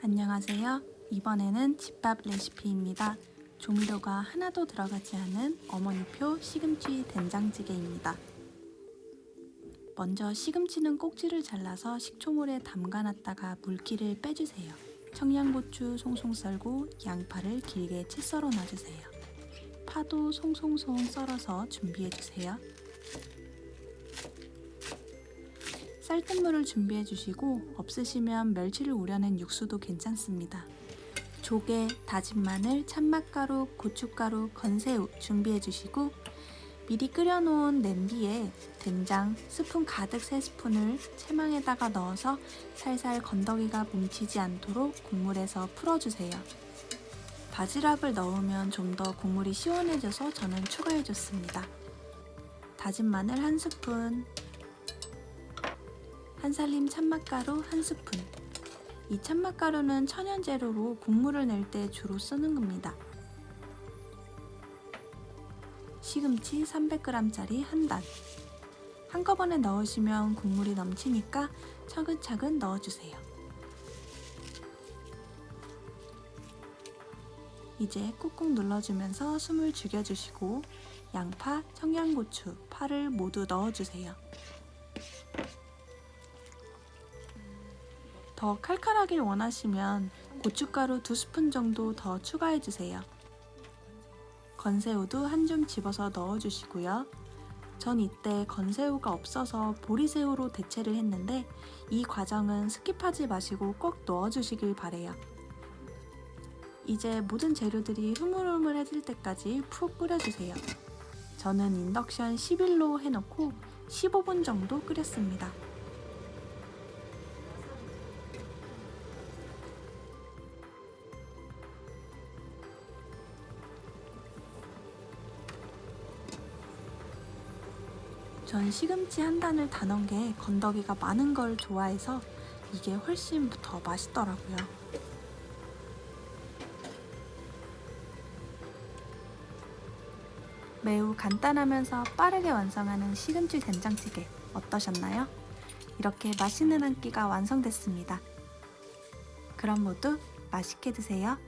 안녕하세요. 이번에는 집밥 레시피입니다. 조미료가 하나도 들어가지 않은 어머니표 시금치 된장찌개입니다. 먼저 시금치는 꼭지를 잘라서 식초물에 담가놨다가 물기를 빼주세요. 청양고추 송송 썰고 양파를 길게 채 썰어 놔주세요. 파도 송송송 썰어서 준비해주세요. 쌀뜨물을 준비해주시고 없으시면 멸치를 우려낸 육수도 괜찮습니다. 조개, 다진 마늘, 참맛가루, 고춧가루, 건새우 준비해주시고 미리 끓여놓은 냄비에 된장 스푼 가득 3스푼을 채망에다가 넣어서 살살 건더기가 뭉치지 않도록 국물에서 풀어주세요. 바지락을 넣으면 좀 더 국물이 시원해져서 저는 추가해줬습니다. 다진 마늘 1스푼, 한살림 참맛가루 1스푼. 이 참맛가루는 천연재료로 국물을 낼 때 주로 쓰는 겁니다. 시금치 300g짜리 한 단. 한꺼번에 넣으시면 국물이 넘치니까 차근차근 넣어주세요. 이제 꾹꾹 눌러주면서 숨을 죽여주시고 양파, 청양고추, 파를 모두 넣어주세요. 더 칼칼하길 원하시면 고춧가루 2스푼 정도 더 추가해주세요. 건새우도 한 줌 집어서 넣어주시고요. 전 이때 건새우가 없어서 보리새우로 대체를 했는데 이 과정은 스킵하지 마시고 꼭 넣어주시길 바래요. 이제 모든 재료들이 흐물흐물해질 때까지 푹 끓여주세요. 저는 인덕션 11로 해놓고 15분 정도 끓였습니다. 전 시금치 한 단을 다 넣은 게 건더기가 많은 걸 좋아해서 이게 훨씬 더 맛있더라고요. 매우 간단하면서 빠르게 완성하는 시금치 된장찌개 어떠셨나요? 이렇게 맛있는 한 끼가 완성됐습니다. 그럼 모두 맛있게 드세요.